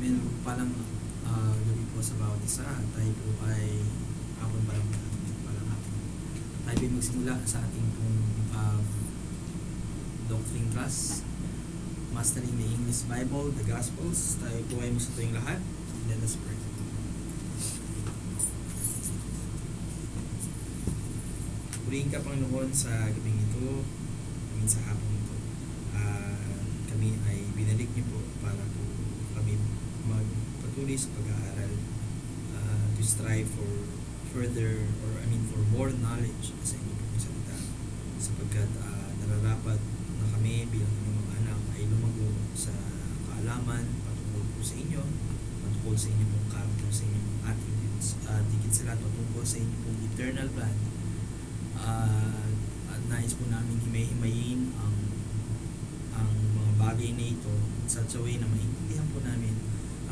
And palang gabi po sa bawat isa. Tayo po ay hapon palang hapon. Tayo ay magsimula sa ating pong doctrine class, Mastering the English Bible, the Gospels. Tayo po ay masatuwing lahat. Let us pray. Purihin ka, Panginoon, sa gabing ito, sa hapon ito. Kami ay binalik niyo po para po kami magpatuloy sa pag-aaral, to strive for for more knowledge sa inyo pong salita, sapagkat nararapat na kami bilang inyong mga anak ay lumago sa kaalaman patungkol po sa inyo, patungkol sa inyong pong character, sa inyong attributes, higit sa lahat patungkol sa inyong pong eternal plan. At nais po namin himay-himayin ang mga bagay na ito in such a way na maintindihan po namin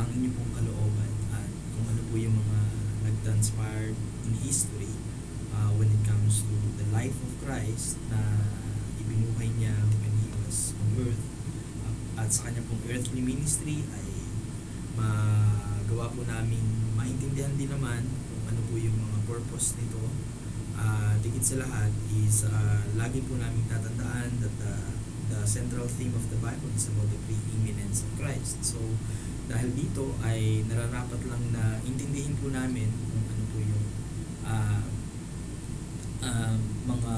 ang inyong pong kalooban at kung ano po yung mga nag-transpire in history when it comes to the life of Christ na ibinuhay niya when He was on earth, at sa kanya pong earthly ministry ay magawa po namin maintindihan din naman kung ano po yung mga purpose nito. Higit sa lahat is lagi po namin tatandaan that the central theme of the Bible is about the preeminence of Christ. So dahil dito ay nararapat lang na intindihin po namin kung ano po yung mga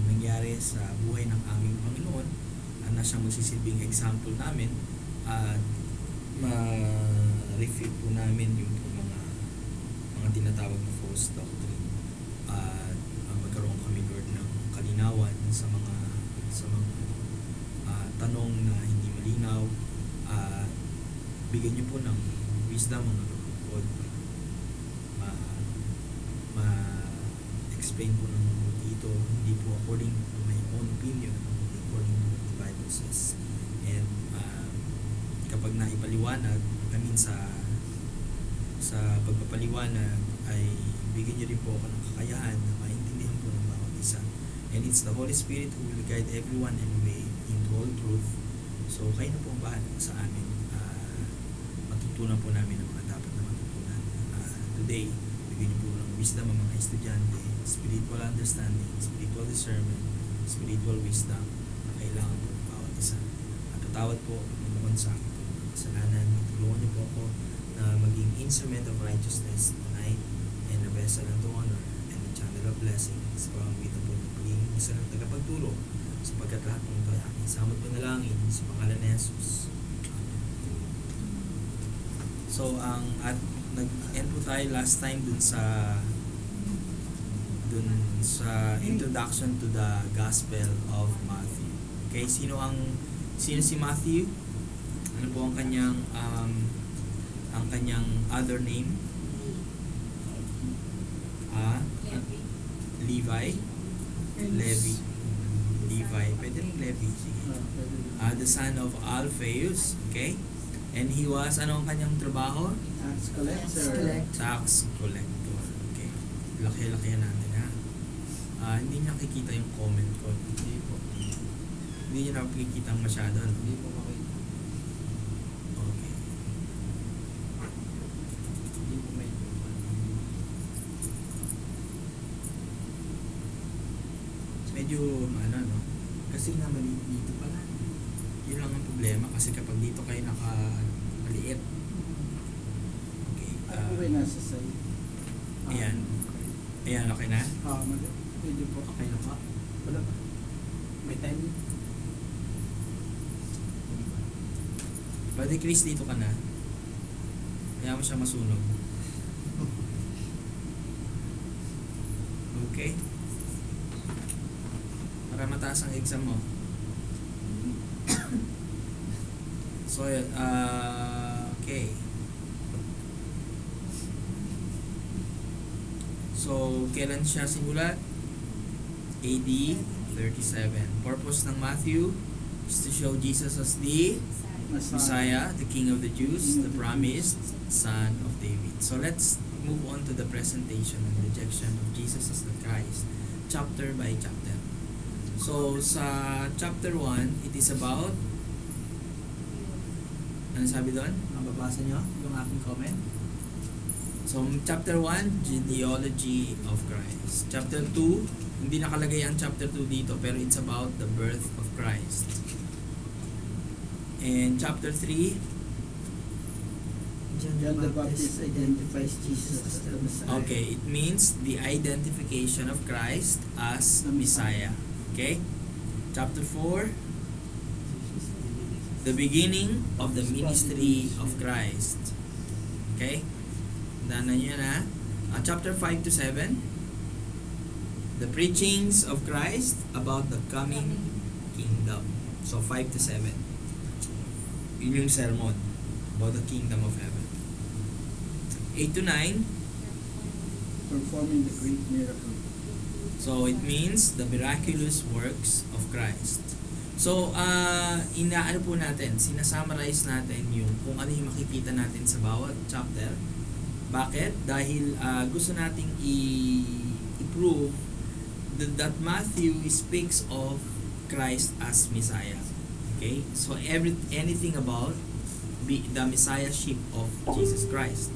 nangyari sa buhay ng aming Panginoon na siyang magsisilbing example namin, at ma-refute po namin yung mga tinatawag na false doctrine, at magkaroon kami, Lord, ng kalinawan sa mga tanong na hindi malinaw, at bigyan niyo po ng wisdom mga Lord ma-explain po ng dito, hindi po according to my own opinion, hindi according to what the Bible says. And kapag naipaliwanag, sa pagpapaliwanag ay bigyan niyo rin po ako ng kakayahan na maintindihan po ng bawat isa. And it's the Holy Spirit who will guide everyone anyway into all truth. So kayo na po ang bahala sa amin. Matutunan po namin ang mga dapat na matutunan. Today, bigyan niyo po ng wisdom ang mga estudyante, spiritual understanding, spiritual discernment, spiritual wisdom na kailangan po ng bawat isa. At patawad po noon sa akin po ng kasalanan. Tulungan niyo po ako na maging instrument of righteousness tonight, and a vessel unto honor and a channel of blessing sa pamamagitan po ng pagiging isa ng tagapagturo, sapagkat lahat ng ito ay aking samot panalangin sa pangalan ni Jesus. Amen. So nag-end po tayo last time dun sa introduction to the Gospel of Matthew. Okay, sino si Matthew? Ano po ang kanyang other name? Levi. Pwede rin Levi. The son of Alphaeus. Okay? And he was, ano ang kanyang trabaho? Tax collector. Okay. Laki-lakihan natin, ha? Hindi niya nakikita yung comment ko. Hindi niya nakikita masyado. Hindi po makikita. Okay. Hindi po may medyo no? Kasi nga maliit dito pala. Yun lang ang problema, kasi kapag dito kayo maliit. Okay. Okay na sa side. Ayan. Ayan, okay na? Medyo po. Okay na pa? Wala pa. May time. Buddy Chris, dito ka na. Kaya mo siya masunog. Okay? Para mataas ang exam mo. So, okay. So, kailan siya simulat? AD 37. Purpose ng Matthew is to show Jesus as the Messiah, the King of the Jews, the promised Son of David. So, let's move on to the presentation and rejection of Jesus as the Christ, chapter by chapter. So, sa chapter 1, it is about Ano sabi doon? Mababasa nyo yung aking comment? So, chapter 1, genealogy of Christ. Chapter 2, hindi nakalagay ang chapter 2 dito, pero it's about the birth of Christ. And chapter 3, John the Baptist identifies Jesus as the Messiah. okay, it means the identification of Christ as Messiah. Okay? Chapter 4, the beginning of the ministry of Christ. Okay? Danan nyo na. Chapter 5 to 7, the preachings of Christ about the coming kingdom. So 5 to 7. Yun yung sermon about the kingdom of heaven. 8 to 9, Performing the great miracle. so it means the miraculous works of Christ. So, inaano po natin, sinasummarize natin yung kung ano yung makikita natin sa bawat chapter. Bakit? Dahil gusto nating i-prove that Matthew speaks of Christ as Messiah. Okay? So, anything about the Messiahship of Jesus Christ.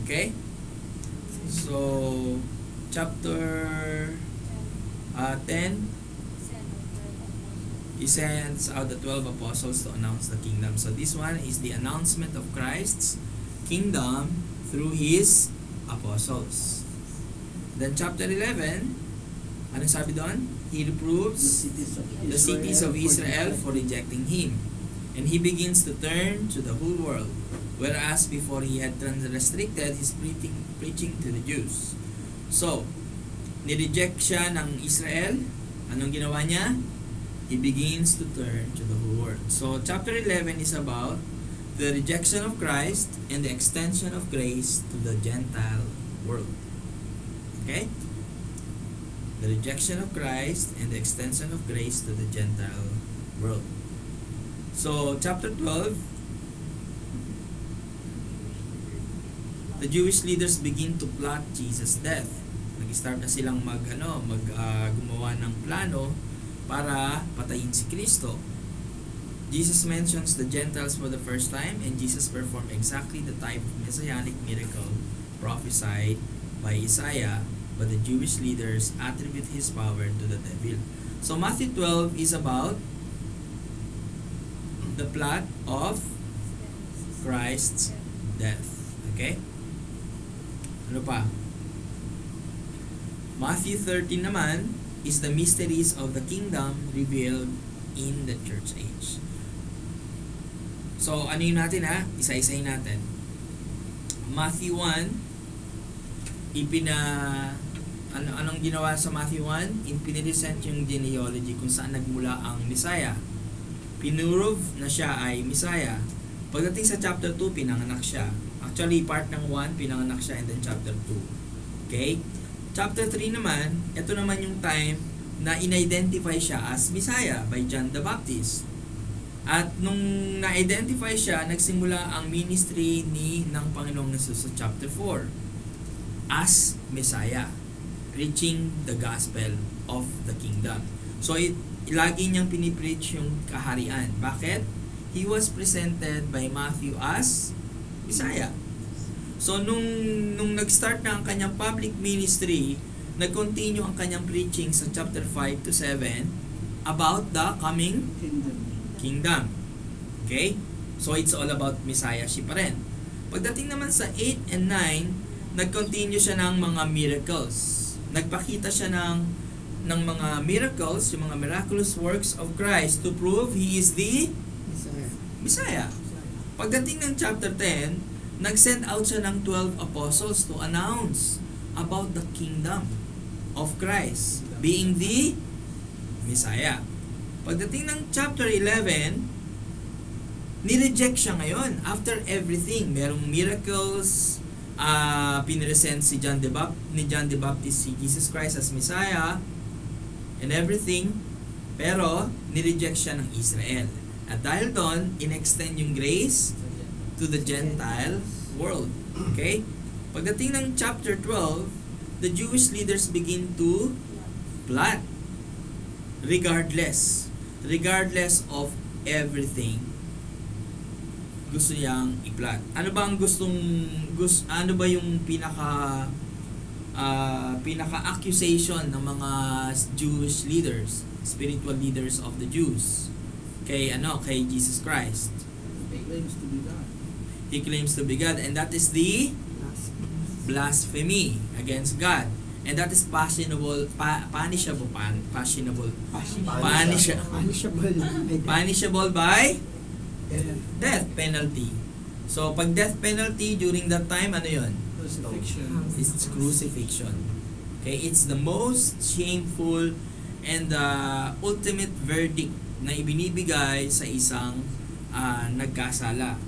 Okay? So, chapter 10, He sends out the 12 apostles to announce the kingdom. So this one is the announcement of Christ's kingdom through His apostles. Then chapter 11, ano sabi doon? He reproves the cities of Israel for rejecting Him. And He begins to turn to the whole world. Whereas before He had restricted His preaching to the Jews. So, nireject siya ng Israel. Anong ginawa niya? He begins to turn to the whole world. So, chapter 11 is about the rejection of Christ and the extension of grace to the Gentile world. Okay? The rejection of Christ and the extension of grace to the Gentile world. So, chapter 12, the Jewish leaders begin to plot Jesus' death. Nag-start na silang gumawa ng plano para patayin si Kristo. Jesus mentions the Gentiles for the first time, and Jesus performed exactly the type of messianic miracle prophesied by Isaiah, but the Jewish leaders attribute His power to the devil. So Matthew 12 is about the plot of Christ's death. Okay? Ano pa? Matthew 13 naman is the mysteries of the kingdom revealed in the church age. So, ano yun natin ha? Isa-isayin natin. Matthew 1, anong ginawa sa Matthew 1? Piniresent yung genealogy kung saan nagmula ang Messiah. Pinurove na siya ay Messiah. Pagdating sa chapter 2, pinanganak siya. Actually, part ng 1, pinanganak siya, and then chapter 2. Okay? Chapter 3 naman, ito naman yung time na in-identify siya as Messiah by John the Baptist. At nung na-identify siya, nagsimula ang ministry ng Panginoong Jesus sa chapter 4 as Messiah, preaching the gospel of the kingdom. So, lagi niyang pinipreach yung kaharian. Bakit? He was presented by Matthew as Messiah. So, nung nag-start na ang kanyang public ministry, nag-continue ang kanyang preaching sa chapter 5 to 7 about the coming kingdom. Okay? So, it's all about Messiahship pa rin. Pagdating naman sa 8 and 9, nag-continue siya ng mga miracles. Nagpakita siya ng mga miracles, yung mga miraculous works of Christ to prove He is the Messiah. Pagdating ng chapter 10, nag-send out siya ng 12 apostles to announce about the kingdom of Christ being the Messiah. Pagdating ng chapter 11, nireject siya ngayon. After everything, merong miracles, piniresent si John the Baptist si Jesus Christ as Messiah and everything, pero nireject siya ng Israel. At dahil doon, in-extend yung grace to the Gentile world. Okay? Pagdating ng chapter 12, the Jewish leaders begin to plot regardless of everything. gusto niyang i-plot. Ano ba ang ano ba yung pinaka-accusation ng mga Jewish leaders, spiritual leaders of the Jews kay Jesus Christ? He claims to be God. He claims to be God, and that is the blasphemy against God. And that is punishable by death penalty. So, pag death penalty during that time, ano yun? Crucifixion. It's crucifixion. Okay, it's the most shameful and the ultimate verdict na ibinibigay sa isang nagkasala.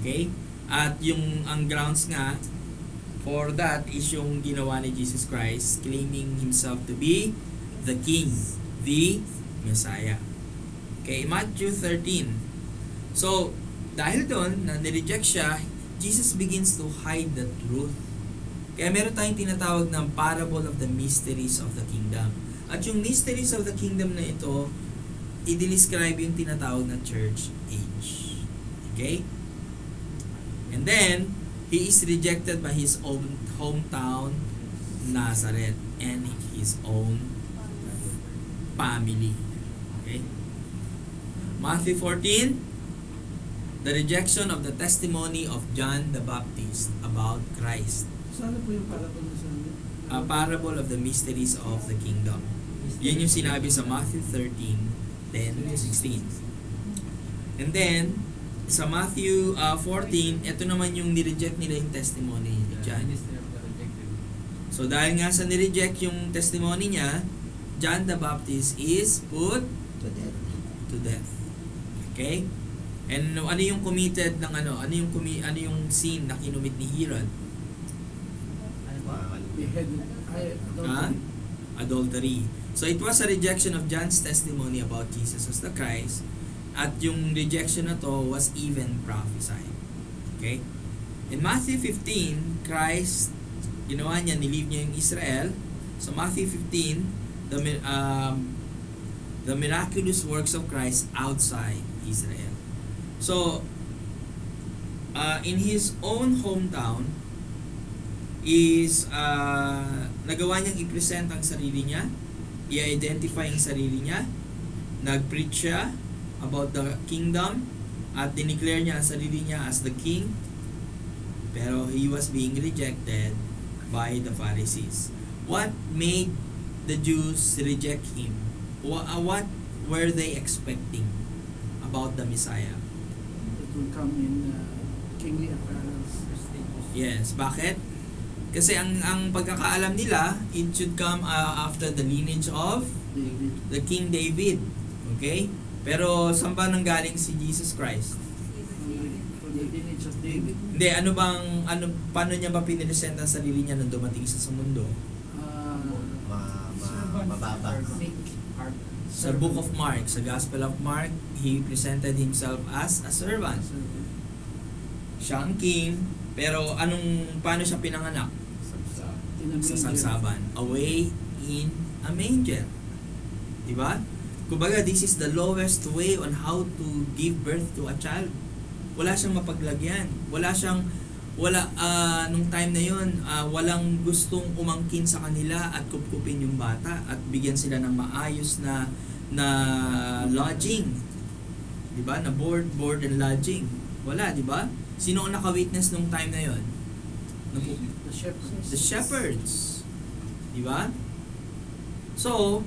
Okay? At ang grounds nga for that is yung ginawa ni Jesus Christ, claiming himself to be the King, the Messiah. Okay, Matthew 13. So, dahil doon na nireject siya, Jesus begins to hide the truth. Kaya meron tayong tinatawag ng parable of the mysteries of the kingdom. At yung mysteries of the kingdom na ito, i-describe yung tinatawag na church age. Okay? And then, he is rejected by his own hometown, Nazareth, and his own family. Okay? Matthew 14, the rejection of the testimony of John the Baptist about Christ. Sana po yung parable sa A parable of the mysteries of the kingdom. Yun yung sinabi sa Matthew 13:10-16. And then, sa Matthew 14, ito naman yung nireject nila yung testimony ni John. So dahil nga sa nireject yung testimony niya, John the Baptist is put to death. Okay? And ano yung committed ng ano yung sin na kinumit ni Herod? Adultery. So it was a rejection of John's testimony about Jesus as the Christ. At yung rejection na to was even prophesied. Okay? In Matthew 15, Christ, ginawa niya, nilive niya yung Israel. So Matthew 15, the miraculous works of Christ outside Israel. So, in his own hometown, is nagawa niyang i-present ang sarili niya, i-identify ang sarili niya, nag-preach siya about the kingdom, at dineclare niya ang sarili niya as the king, pero he was being rejected by the Pharisees. What made the Jews reject him? What were they expecting about the Messiah? It will come in kingly apparel. Yes, bakit? Kasi ang pagkakaalam nila, it should come after the lineage of David. the King David. Okay? Pero saan ba nanggaling si Jesus Christ? For the lineage of David. Hindi, paano niya ba pinipresent ang sarili niya nung dumating siya sa mundo? Mababa. Sa Book of Mark, sa Gospel of Mark, he presented himself as a servant. Siya ang king, pero paano siya pinanganak? Sa sabsaban. Away in a manger. Diba? Kumbaga, this is the lowest way on how to give birth to a child. Wala siyang mapaglagyan. Nung time na yun, walang gustong umangkin sa kanila at kupkupin yung bata at bigyan sila ng maayos na lodging. Diba? Na board and lodging. Wala, diba? Sino ang naka-witness nung time na yun? The shepherds. The shepherds. Diba? So,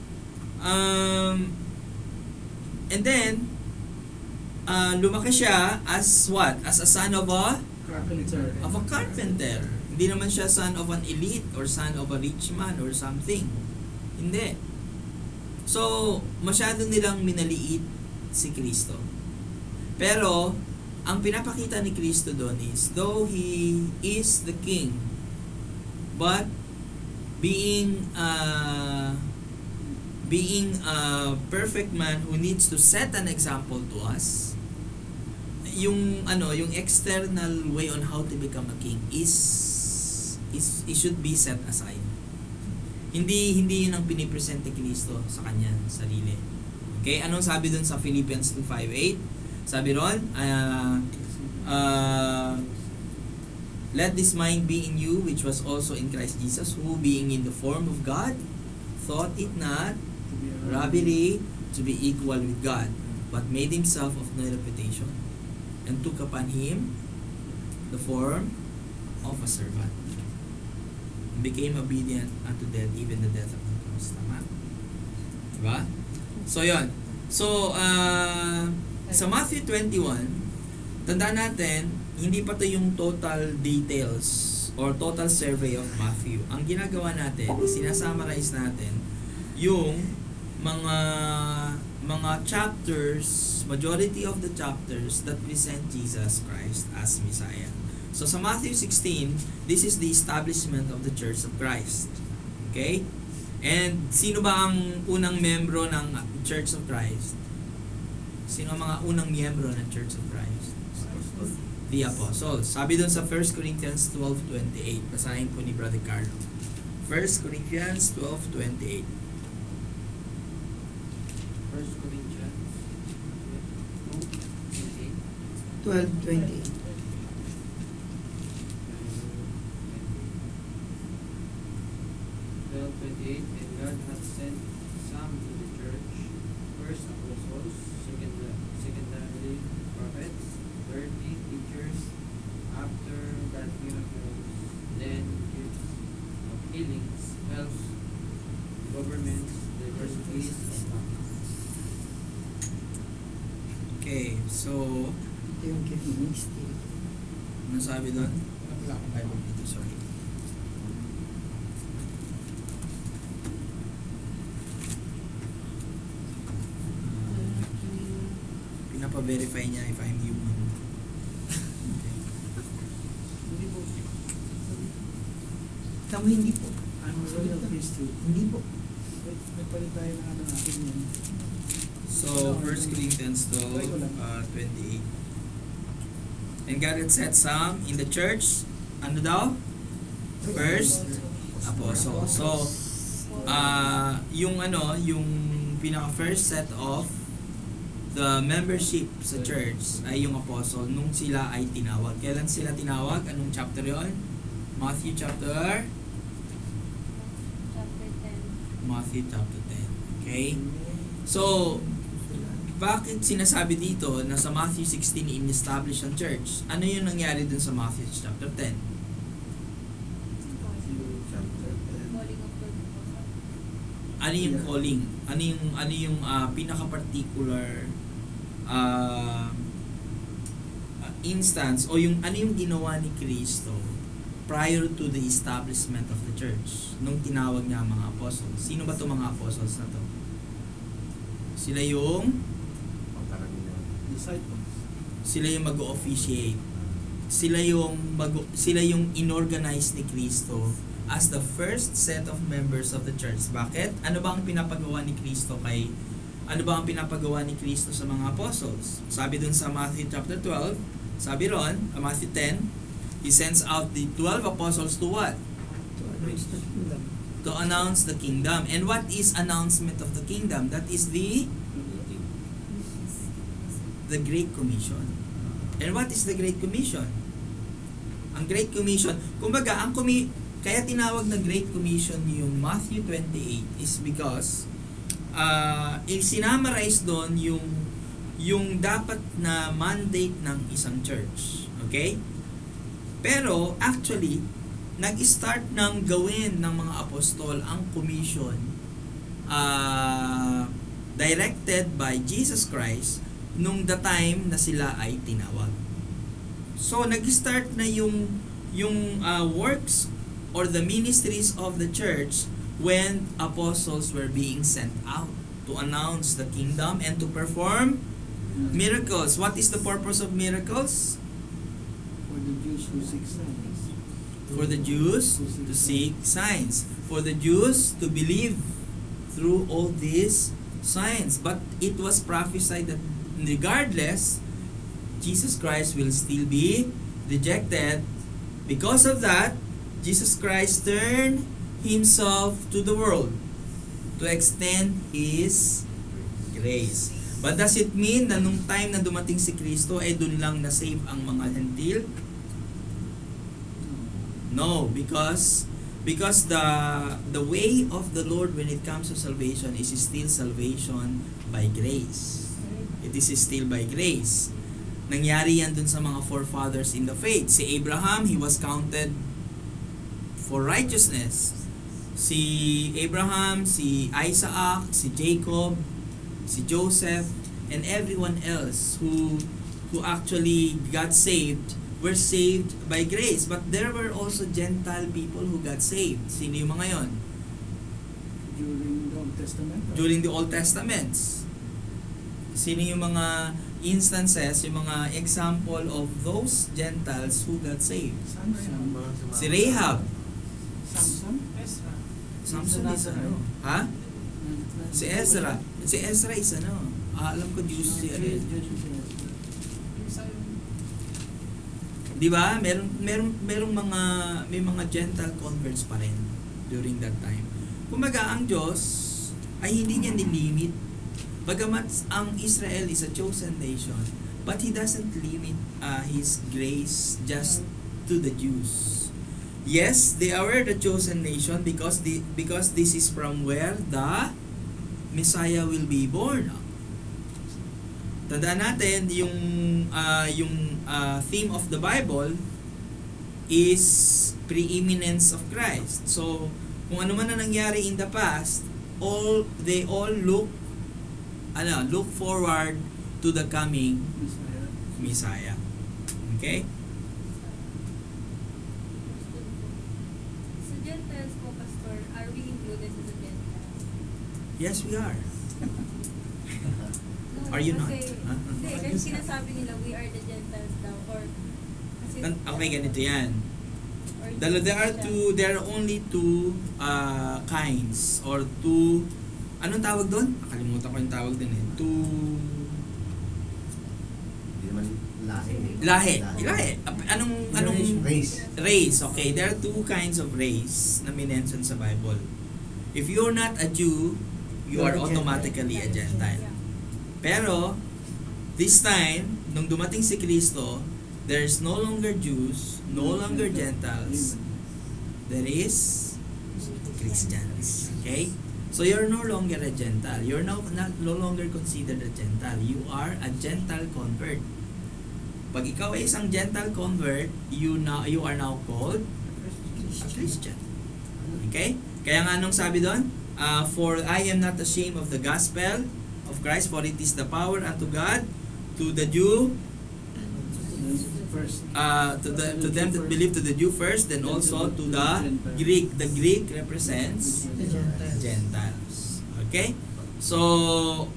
and then, lumaki siya as what? As a son of a carpenter. Hindi naman siya son of an elite or son of a rich man or something. Hindi. So, masyado nilang minaliit si Kristo. Pero, ang pinapakita ni Kristo doon is, though He is the King, but being a perfect man who needs to set an example to us, yung external way on how to become a king is it should be set aside. Hindi yun ang pinipresent ni Kristo sa kanya sarili. Okay, anong sabi dun sa Philippians 2:5-8? Sabi ron, Let this mind be in you, which was also in Christ Jesus, who being in the form of God, thought it not robbery to be equal with God, but made himself of no reputation, and took upon him the form of a servant, and became obedient unto death, even the death of the cross. Tama? Diba? So, yun. So, sa Matthew 21, tandaan natin, hindi pa to yung total details or total survey of Matthew. Ang ginagawa natin, sinasummarize natin yung mga chapters, majority of the chapters that present Jesus Christ as Messiah. So sa Matthew 16, this is the establishment of the Church of Christ. Okay? And sino ba ang unang membro ng Church of Christ? Sino ang mga unang miyembro ng Church of Christ? The Apostles. Sabi dun sa 1 Corinthians 12:28. Basahin po ni Brother Carlo. 1 Corinthians 12:28. 1 Corinthians 12:28. 12:28. And God hath sent some to the church, first apostles, secondarily prophets, thirdly teachers, after that miracles, then gifts of healings, helps, governments, diversities of tongues. Okay, so Ito yung gift ng mystery. ano sabi doon? Ay, wag dito, sorry. Pinapa-verify niya if I'm human. Okay. Hindi po. Tama, hindi po. I'm a royal priesthood. Hindi po. Nagpalit tayo ng ano natin yun. So, 1 Corinthians 12:28. And God had set some in the church, ano daw? First apostle. So, yung pinaka-first set of the membership sa church ay yung apostle nung sila ay tinawag. Kailan sila tinawag? Anong chapter yon? Matthew chapter 10. Matthew chapter 10. Okay? So, bakit sinasabi dito na sa Matthew 16 in-establish ang church? Ano yung nangyari dun sa Matthew chapter 10? Calling of the apostles. Ano yung calling? Ano yung pinaka-particular instance o yung ano yung ginawa ni Kristo prior to the establishment of the church nung tinawag niya ang mga apostles? Sino ba 'tong mga apostles na to? Sila yung Disciples. sila yung mag-officiate. Sila yung inorganize ni Kristo as the first set of members of the church. Bakit? Ano ba ang pinapagawa ni Kristo sa mga apostles? Sabi dun sa Matthew chapter 12, sabi ron, Matthew 10, He sends out the 12 apostles to what? To announce the kingdom. To announce the kingdom. And what is announcement of the kingdom? That is the Great Commission. And what is the Great Commission? Ang Great Commission, kumbaga, kaya tinawag na Great Commission yung Matthew 28 is because sinamarize doon yung dapat na mandate ng isang church. Okay? Pero actually, nag-start ng gawin ng mga apostol ang commission directed by Jesus Christ nung the time na sila ay tinawag. So nag-start na yung works or the ministries of the church when apostles were being sent out to announce the kingdom and to perform miracles. What is the purpose of miracles? For the Jews who seek signs. For the Jews to seek signs. For the Jews to believe through all these signs. But it was prophesied that regardless, Jesus Christ will still be rejected. Because of that, Jesus Christ turned Himself to the world to extend His grace. But does it mean na nung time na dumating si Kristo ay dun lang na-save ang mga Hentil? No, because the way of the Lord when it comes to salvation is still salvation by grace. It is still by grace. Nangyari yan dun sa mga forefathers in the faith. Si Abraham, he was counted for righteousness. Si Abraham, si Isaac, si Jacob, si Joseph, and everyone else who actually got saved were saved by grace. But there were also Gentile people who got saved. Sino yung mga yon? During the Old Testament? During the Old Testaments. Sino yung mga instances, yung mga example of those Gentiles who got saved? Samson. Si Rahab. Samson? Ezra. Samson is ano? Ha? Si Ezra. Si Ezra is ano? Alam ko Diyos si ano yun. Isa yung Di ba? Merong mga may mga Gentile converts pa rin during that time. Kumbaga ang Diyos ay hindi niya nilimit. Bagamat ang Israel is a chosen nation, but He doesn't limit His grace just to the Jews. Yes, they are the chosen nation because this is from where the Messiah will be born. Tandaan natin yung theme of the Bible is preeminence of Christ. So, kung ano man na nangyari in the past, they all look forward to the coming Messiah. Okay? Sa Gentiles po, Pastor, are we included as a Gentiles? Yes, we are. No, Are you not? kasi, Huh? Hindi, kasi sinasabi nila, we are the Gentiles daw, or... Kasi, Okay, ganito yan. or There are only two kinds or two, anong tawag doon? Nakalimutan ko yung tawag doon eh. Hindi naman lahi. Lahi. Anong Race. race? Okay, there are two kinds of race na minention sa Bible. If you're not a Jew, you are automatically a Gentile. Pero, this time, nung dumating si Kristo, there's no longer Jews, no longer Gentiles. There is Christians. Okay? So you're no longer a Gentile. You're no longer considered a Gentile. You are a Gentile convert. Pag ikaw ay isang Gentile convert, you are now called a Christian. Okay? Kaya nga anong sabi doon? For I am not ashamed of the gospel of Christ, for it is the power unto God, to the Jew, First. to them that believe, to the Jew first, then also to the Greek. The Greek represents The Gentiles. Gentiles. Okay? So,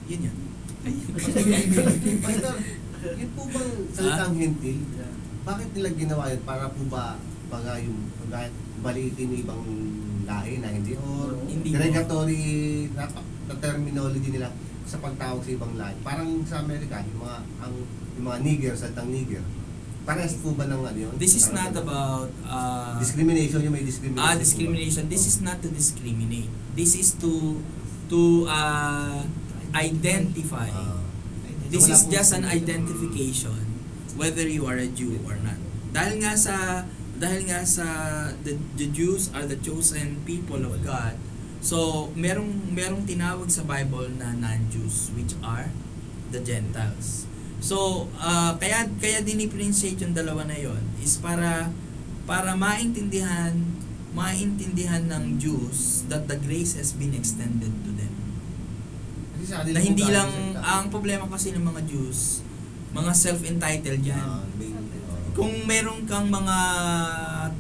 yun yun. Pastor, yun po bang salitang hintil? Bakit nila ginawa yun? Para po ba yung balitin yung ibang lahi na hindi? Or Hindi. derogatory na terminology nila sa pagtawag sa ibang lahi? Parang sa Amerika, yung mga nigger, salitang nigger. Parehas po ba ng ano yun? This is Parang not about discrimination, yung may discrimination. discrimination. This is not to discriminate. This is to identify. This is just an identification whether you are a Jew or not. Dahil nga sa the Jews are the chosen people of God. So merong tinawag sa Bible na non-Jews, which are the Gentiles. So kaya dinifferentiate yung dalawa na yon is para maintindihan ng Jews that the grace has been extended to them. Kasi sa kanila Na hindi po lang, galing ang problema kasi ng mga Jews, mga self-entitled yan. Kung meron kang mga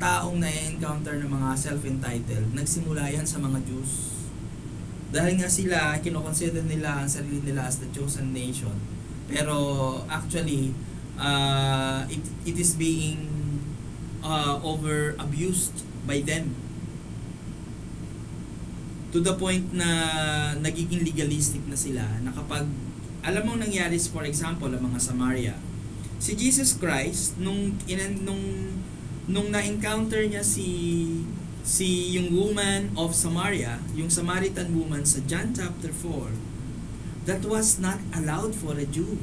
taong na-encounter ng mga self-entitled, nagsimula yan sa mga Jews. Dahil nga sila, kinoconsider nila ang sarili nila as the chosen nation. Pero actually, it is being over-abused by them. To the point na nagiging legalistic na sila, na kapag, alam mong nangyari, for example, ang mga Samaria, si Jesus Christ, nung na-encounter niya si yung woman of Samaria, yung Samaritan woman sa John chapter 4, that was not allowed for a Jew.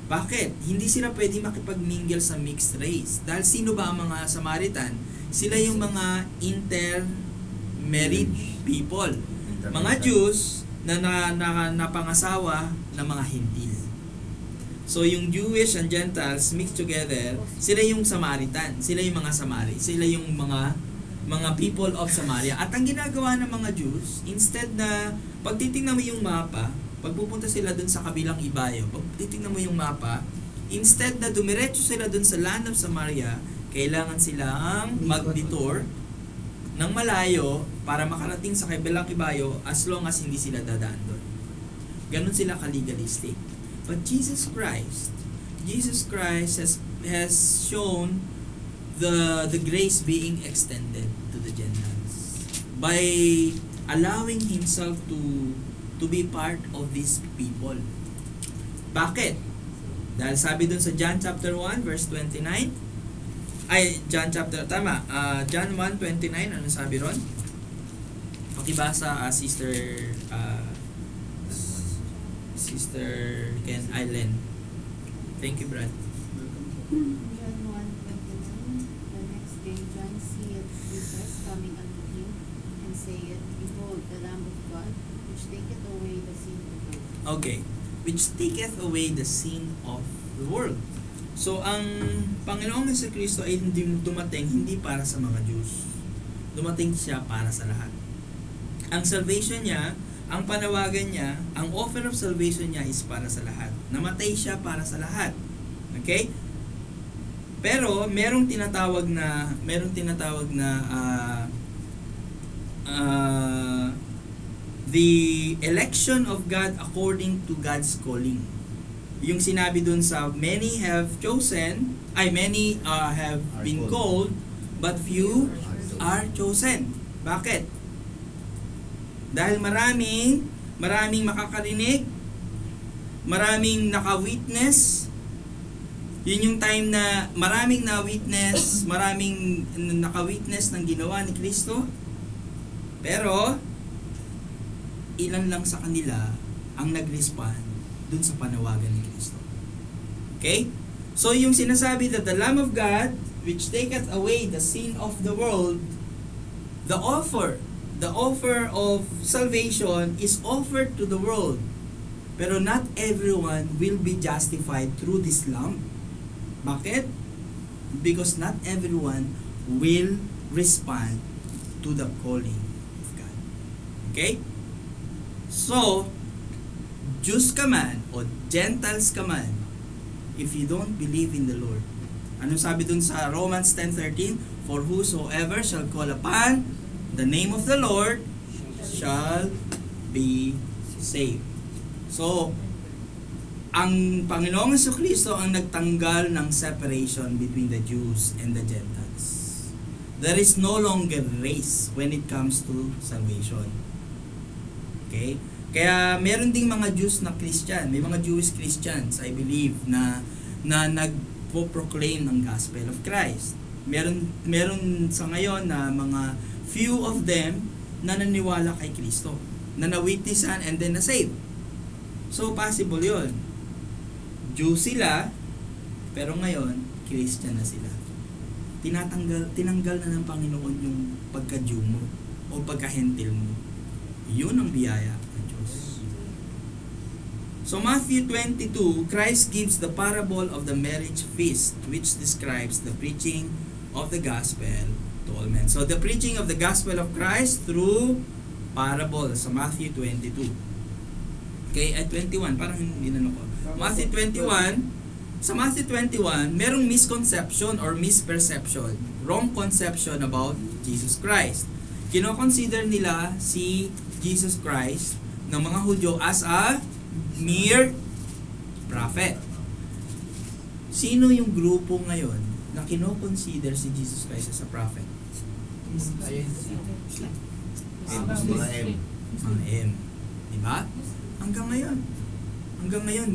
Bakit? Hindi sila pwede makipag-mingle sa mixed race. Dahil sino ba ang mga Samaritan? Sila yung mga intermarried people. Mga Jews na napangasawa ng mga Hintil. So yung Jewish and Gentiles mixed together, sila yung Samaritan. Sila yung mga Samari. Sila yung mga people of Samaria. At ang ginagawa ng mga Jews, instead na pagtitingnan mo yung mapa, pagpupunta sila dun sa kabilang ibayo, pag titingnan mo yung mapa, instead na dumiretso sila dun sa land of Samaria, kailangan silang mag-detour ng malayo para makarating sa kabilang ibayo as long as hindi sila dadaan doon. Ganon sila ka-legalistic. But Jesus Christ has shown the grace being extended to the Gentiles by allowing himself to be part of these people. Bakit? Dahil sabi dun sa John chapter 1 verse 29, John 1:29, ano sabi ron? Pakibasa, Sister Ken Island. Thank you, Brad. John 1:29. The next day John seeth Jesus coming unto him, and saith, Behold, the Lamb of God, which taketh away the sin of the world. Okay. Which taketh away the sin of the world. So, ang Panginoong Jesucristo ay hindi para sa mga Jews. Dumating siya para sa lahat. Ang salvation niya, ang panawagan niya, ang offer of salvation niya is para sa lahat. Namatay siya para sa lahat. Okay? Pero merong tinatawag na the election of God according to God's calling. Yung sinabi dun sa many have been called, but few are chosen. Bakit? Dahil maraming makakarinig, maraming naka-witness. Yun yung time na maraming na-witness, maraming naka-witness ng ginawa ni Kristo. Pero ilan lang sa kanila ang nag-respond dun sa panawagan ni Kristo. Okay? So yung sinasabi that the Lamb of God, which taketh away the sin of the world, the offer of salvation is offered to the world. Pero not everyone will be justified through this Lamb. Bakit? Because not everyone will respond to the calling of God. Okay? So, Jews ka man o Gentiles ka man, if you don't believe in the Lord, anong sabi dun sa Romans 10:13? For whosoever shall call upon the name of the Lord shall be saved. So, ang Panginoong Jesucristo ang nagtanggal ng separation between the Jews and the Gentiles. There is no longer race when it comes to salvation. Okay? Kaya meron ding mga Jews na Christian, may mga Jewish Christians, I believe, na nagpo-proclaim ng gospel of Christ. Meron sa ngayon na mga few of them na naniwala kay Kristo, na na-witnessan and then na-save. So possible 'yon. Jew sila, pero ngayon Christian na sila. Tinanggal na ng Panginoon yung pagka-Jew mo o pagka-Hentil mo. 'Yun ang biyaya ng Diyos. So Matthew 22, Christ gives the parable of the marriage feast, which describes the preaching of the gospel to all men. So the preaching of the gospel of Christ through parable sa Matthew 22. Okay, at 21, parang ginano ko. Matthew 21, sa Matthew 21, merong misconception or misperception, wrong conception about Jesus Christ. Kino-consider nila si Jesus Christ ng mga Hudyo as a mere prophet. Sino yung grupo ngayon na kino-consider si Jesus Christ as a prophet? Mga M. Mga M. Diba? Hanggang ngayon,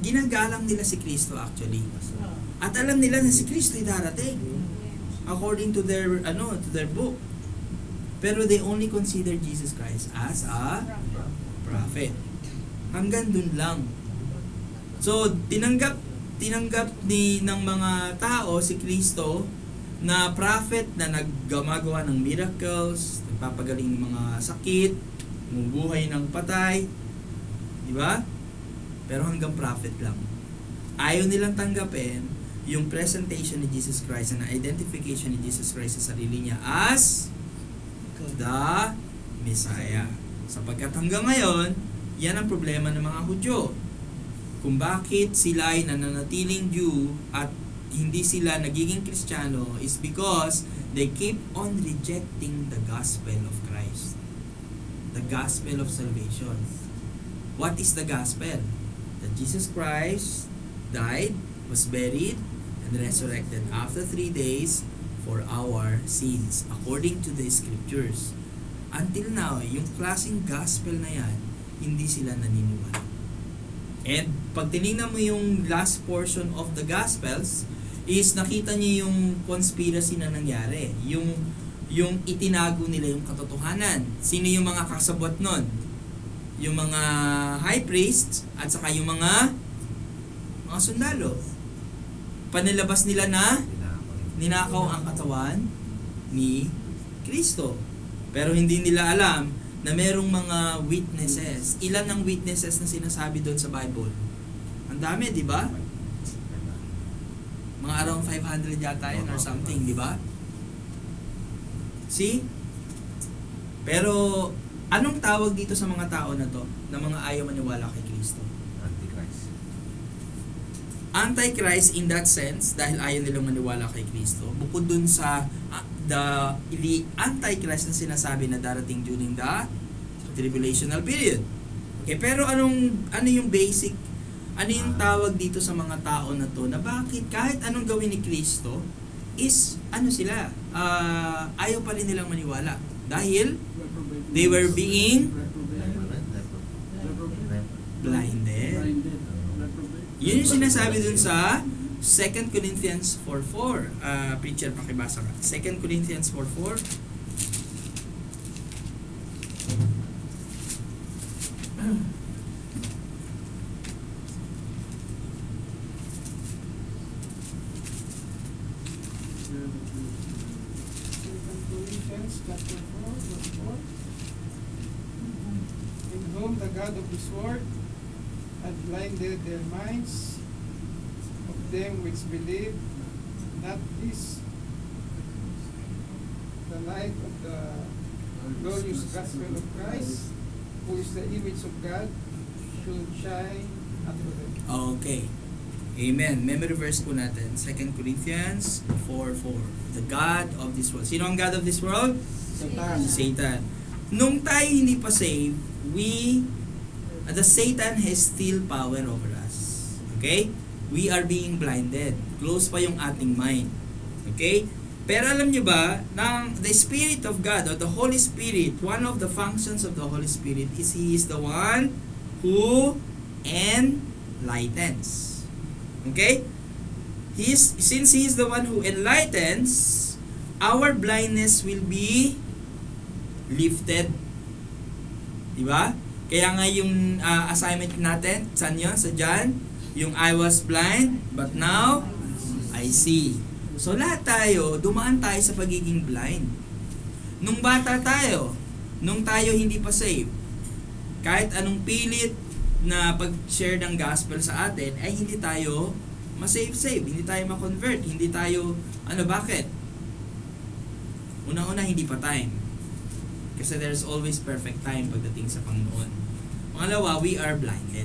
ginagalang nila si Kristo actually. At alam nila na si Kristo ay darating according to their book. Pero they only consider Jesus Christ as a prophet. Hanggang dun lang. So, tinanggap ng mga tao si Kristo na prophet na naggumagawa ng miracles, nagpapagaling ng mga sakit, bumubuhay ng patay, di ba? Pero hanggang prophet lang. Ayaw nilang tanggapin yung presentation ni Jesus Christ and identification ni Jesus Christ sa sarili niya as the Messiah. Sapagkat hanggang ngayon, yan ang problema ng mga Hudyo. Kung bakit sila ay nananatiling Jew at hindi sila nagiging Kristiyano is because they keep on rejecting the gospel of Christ. The gospel of salvation. What is the gospel? That Jesus Christ died, was buried, and resurrected after 3 days for our sins, according to the scriptures. Until now, yung klaseng gospel na yan, hindi sila naniniwala. And pag tinignan mo yung last portion of the Gospels, is nakita niyo yung conspiracy na nangyari. Yung itinago nila yung katotohanan. Sino yung mga kasabot nun? Yung mga high priests at saka yung mga sundalo. Panilabas nila na ninakaw ang katawan ni Kristo. Pero hindi nila alam na merong mga witnesses. Ilan ang witnesses na sinasabi doon sa Bible? Ang dami, di ba? Mga around 500 yata yan or something, di ba? See? Pero, anong tawag dito sa mga tao na to, na mga ayaw maniwala kay Kristo? Antichrist. Antichrist in that sense, dahil ayaw nilang maniwala kay Kristo. Bukod dun sa the Antichrist na sinasabi na darating during the tribulational period. Okay, pero ano yung basic, ano yung tawag dito sa mga tao na to, na bakit kahit anong gawin ni Kristo, is, sila, ayaw pa rin nilang maniwala. Dahil, they were being blinded. Yun yung sinasabi dun sa 2 Corinthians 4:4. Preacher, pakibasa ka. 2 Corinthians 4:4. Corinthians chapter 4, verse 4. In whom the God of this world had blinded their minds of them which believe not this the light of the glorious gospel of Christ, who is the image of God, should shine unto them. Okay. Amen. Memory verse po natin. 2 Corinthians 4:4. The God of this world. Sino ang God of this world? Satan. Satan. Nung tayo hindi pa saved, the Satan has still power over us. Okay? We are being blinded. Close pa yung ating mind. Okay? Pero alam nyo ba, the Spirit of God, or the Holy Spirit, one of the functions of the Holy Spirit is He is the one who enlightens. Okay? Since He is the one who enlightens, our blindness will be lifted. Diba? Kaya nga yung assignment natin, saan yun? Sa John? Yung I was blind, but now I see. So lahat tayo, dumaan tayo sa pagiging blind. Nung bata tayo, nung tayo hindi pa saved, kahit anong pilit na pag-share ng gospel sa atin, ay hindi tayo ma-save, hindi tayo ma-convert, hindi tayo, bakit? Una-una, hindi pa time. Kasi there's always perfect time pagdating sa Panginoon. Pangalawa, we are blinded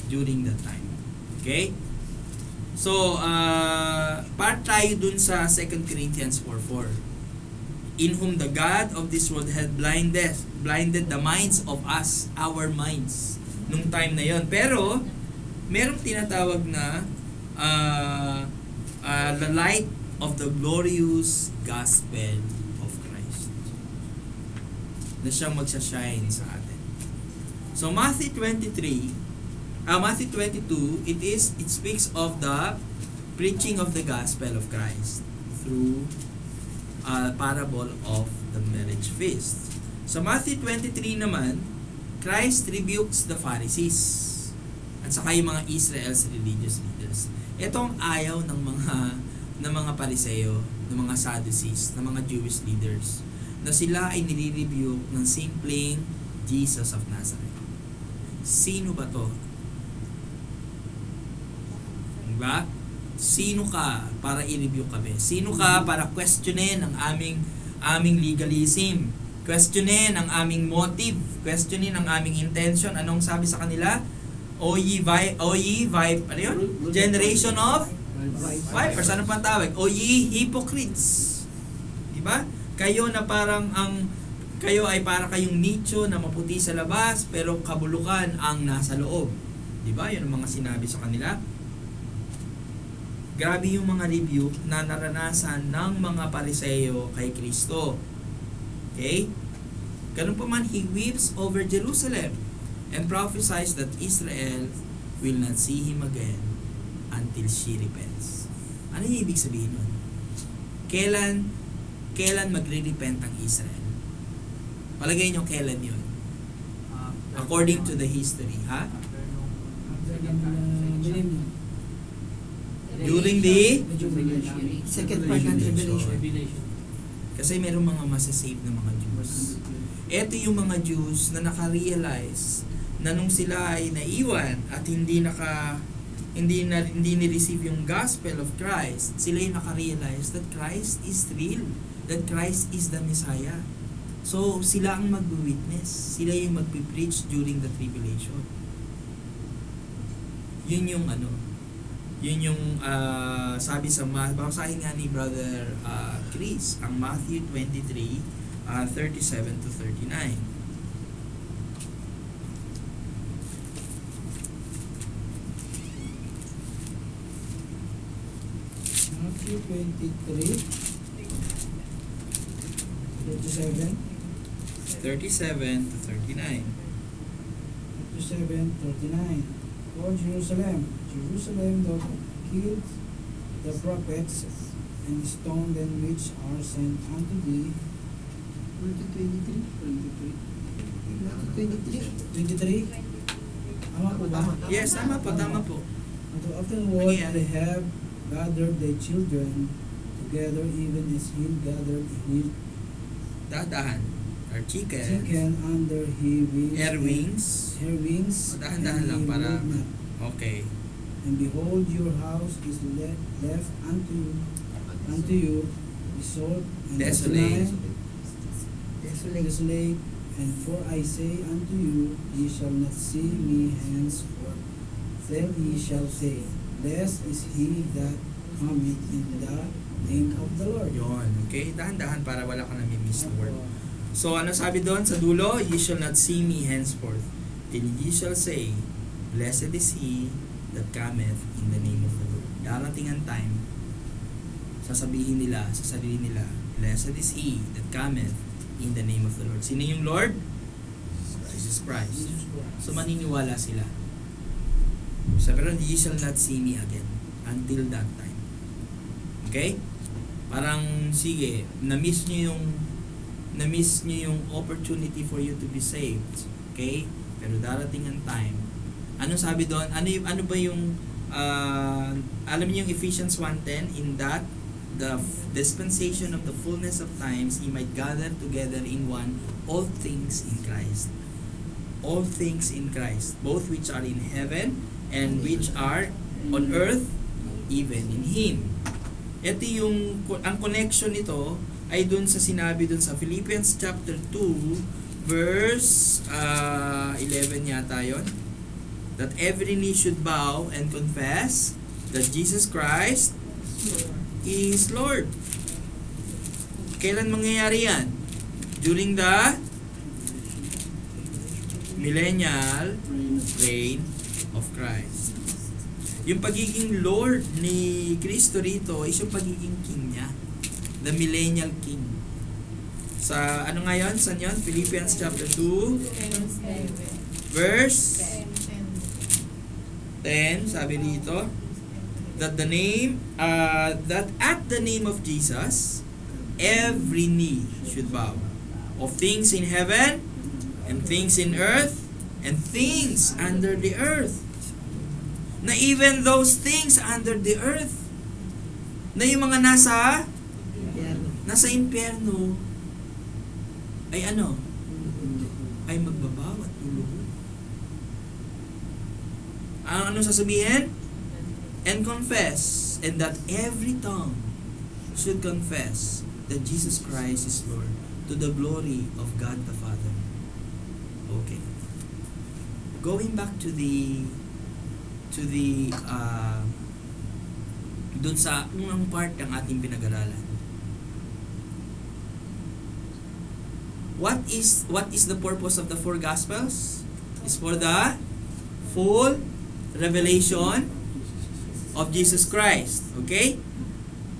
during that time. Okay? So, part tayo dun sa 2 Corinthians 4:4. In whom the God of this world had blinded the minds of us, our minds, nung time na yon. Pero, merong tinatawag na the light of the glorious gospel of Christ na siyang magsashine sa atin. So, Matthew 22, it speaks of the preaching of the gospel of Christ through a parable of the marriage feast. So Matthew 23 naman, Christ rebukes the Pharisees. at saka yung mga Israel's religious leaders. Ito ang ayaw ng mga Pariseo, ng mga Sadducees, ng mga Jewish leaders, na sila ay nire-rebuke ng simpleng Jesus of Nazareth. Sino ba to? Diba? Sino ka para i-review kami? Sino ka para questionin ang aming legalism? Questionin ang aming motive? Questionin ang aming intention? Anong sabi sa kanila? O ye ano yun? Generation of vipers. Ano pang tawag? O ye hypocrites. Diba? Kayo na parang kayo ay para kayong nicho na maputi sa labas pero kabulukan ang nasa loob. Diba? Yun ang mga sinabi sa kanila. Grabe yung mga rebuke na naranasan ng mga Pariseo kay Kristo. Okay? Ganun pa man, he weeps over Jerusalem and prophesies that Israel will not see him again until she repents. Ano yung ibig sabihin nun? Kailan magre-repent ang Israel? Palagay nyo kailan yun? According to the history, ha? After nung After second ng millennium. During the Second part ng Revelation. Kasi merong mga masasave na mga Jews. Ito yung mga Jews na naka-realize na nung sila ay naiwan at hindi ni-receive yung gospel of Christ, sila yung naka-realize that Christ is real, that Christ is the Messiah. So, sila ang mag-witness, sila yung mag-preach during the tribulation. Yun yung sabi sa basahin nga ni Brother Chris, ang Matthew 23, 37 to 39. Matthew 23, 37, 37 to 39. 37, 39. O Jerusalem, Jerusalem, thou killed the prophets and stoned them which are sent unto thee. 23. 23. Tama po ba? Yes, tama po. And afterward they have gathered their children together, even as he gathered his Dadahan. Or chicken. chicken under his wings. Air wings. Her wings. Dahan-dahan and lang he para... would not. Okay. And behold, your house is left unto you desolate and Desolate. desolate. And for I say unto you, ye shall not see me henceforth, till ye shall say, blessed is he that cometh in the name of the Lord. Yun. Okay? Dahan-dahan para wala ka nami-miss na word. So, ano sabi doon sa dulo? Ye shall not see me henceforth, till ye shall say, blessed is he that cometh in the name of the Lord. Darating ang time, sasabihin nila sa sarili nila, blessed is he that cometh in the name of the Lord. Sino yung Lord? Jesus Christ. So, maniniwala sila. So, pero ye shall not see me again until that time. Okay? Parang, sige, na-miss nyo yung opportunity for you to be saved. Okay? Pero darating ang time. Ano sabi doon? Ano ba yung alam niyo yung Ephesians 1:10, in that the dispensation of the fullness of times he might gather together in one all things in Christ. All things in Christ, both which are in heaven and which are on earth, even in him. Ito yung ang connection nito ay dun sa sinabi dun sa Philippians chapter 2 verse 11 yata yon, that every knee should bow and confess that Jesus Christ is Lord. Kailan mangyayari yan? During the millennial reign of Christ. Yung pagiging Lord ni Kristo rito is yung pagiging King niya. The millennial King. Sa ano nga yun? Saan yun? Philippians chapter 2 verse 10, sabi dito, that at the name of Jesus every knee should bow, of things in heaven and things in earth and things under the earth, Na even those things under the earth, na yung mga nasa impyerno, ay ano? Ay magbabaw at luluhod. Ano sasabihin? And confess, and that every tongue should confess that Jesus Christ is Lord, to the glory of God the Father. Okay. Going back to the dun sa unang part ng ating pinag-aralan. What is the purpose of the four gospels? Is for the full revelation of Jesus Christ. Okay?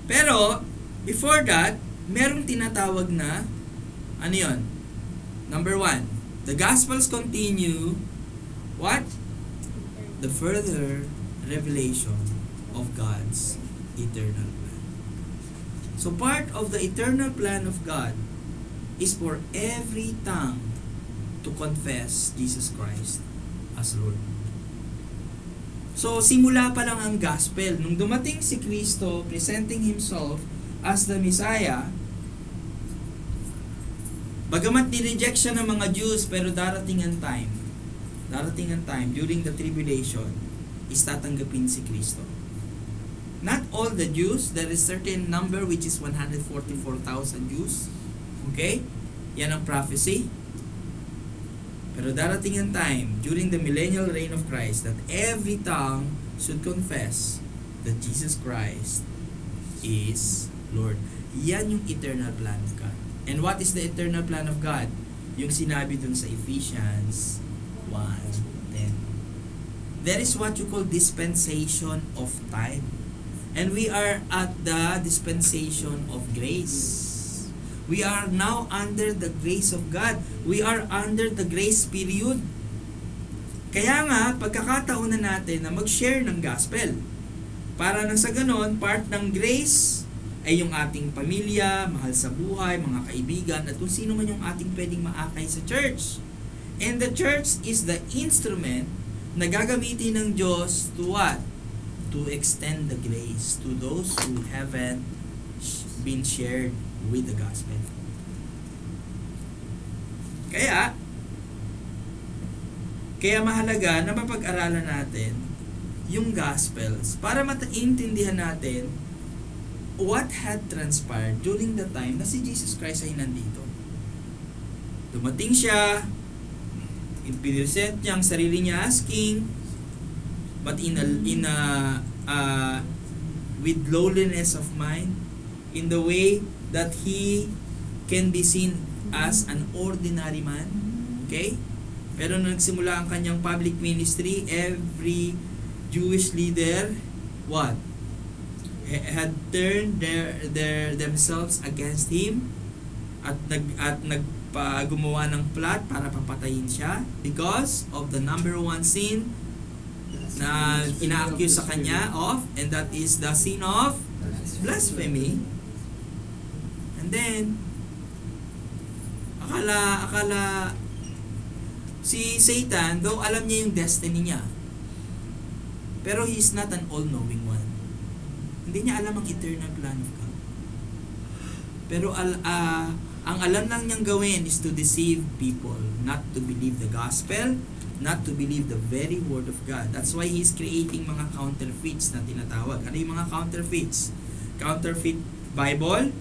Pero before that, merong tinatawag na ano 'yon? Number 1, the gospels continue what? The further revelation of God's eternal plan. So part of the eternal plan of God is for every tongue to confess Jesus Christ as Lord. So simula pa lang ang gospel. Nung dumating si Kristo presenting Himself as the Messiah, bagamat ni-reject siya ng mga Jews, pero darating ang time during the tribulation, is tatanggapin si Kristo. Not all the Jews, there is certain number which is 144,000 Jews. Okay? Yan ang prophecy. Pero darating ang time during the millennial reign of Christ that every tongue should confess that Jesus Christ is Lord. Yan yung eternal plan of God. And what is the eternal plan of God? Yung sinabi dun sa Ephesians 1:10. There is what you call dispensation of time. And we are at the dispensation of grace. We are now under the grace of God. We are under the grace period. Kaya nga, pagkakataon na natin na mag-share ng gospel. Para nang sa ganon, part ng grace ay yung ating pamilya, mahal sa buhay, mga kaibigan, at kung sino man yung ating pwedeng maakay sa church. And the church is the instrument na gagamitin ng Diyos to what? To extend the grace to those who haven't been shared with the gospel. Kaya mahalaga na mapag-aralan natin yung gospels para maintindihan natin what had transpired during the time na si Jesus Christ ay nandito. Dumating siya, in-present niya ang sarili niya as king, but with lowliness of mind, in the way that he can be seen as an ordinary man. Okay? Pero nung nagsimula ang kanyang public ministry, every Jewish leader, what? Had turned themselves against him at gumawa ng plot para papatayin siya because of the number one sin na ina-accuse sa kanya of, and that is the sin of blasphemy. And then akala si Satan, though alam niya yung destiny niya, pero he is not an all-knowing one. Hindi niya alam ang eternal plan of God. Pero ang alam lang niyang gawin is to deceive people, not to believe the gospel, not to believe the very word of God. That's why he's creating mga counterfeits na tinatawag. Ano yung mga counterfeits? Counterfeit Bible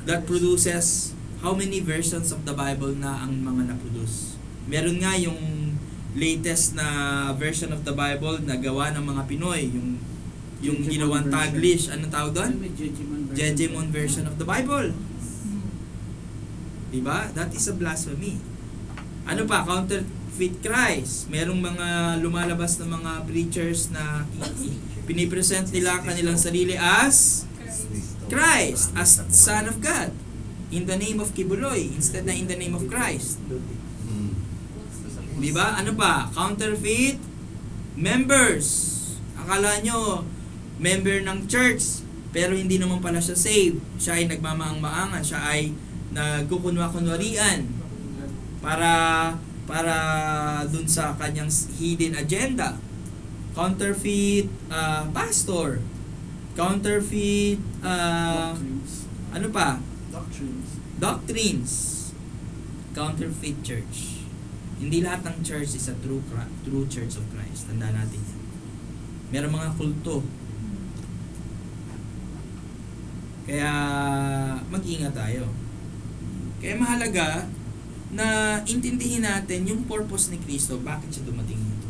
that produces how many versions of the Bible na ang mga na-produce. Meron nga yung latest na version of the Bible na gawa ng mga Pinoy, yung ginawang Taglish, anong tawag doon? Jejemon version of the Bible. Diba? That is a blasphemy. Ano pa? Counterfeit Christ. Merong mga lumalabas na mga preachers na pinipresent nila kanilang sarili as Christ, as Son of God, in the name of Kibuloy, instead na in the name of Christ. Diba? Ano pa? Counterfeit members. Akala nyo, member ng church, pero hindi naman pala siya saved. Siya ay nagmamaang-maangan, siya ay nagkukunwa-kunwarian para dun sa kanyang hidden agenda. counterfeit pastor, counterfeit Doctrines. ano pa? Doctrines. Counterfeit church. Hindi lahat ng church is a true church of Christ. Tandaan natin yan. Meron mga kulto. Kaya mag-ingat tayo. Kaya mahalaga na intindihin natin yung purpose ni Kristo, bakit siya dumating dito.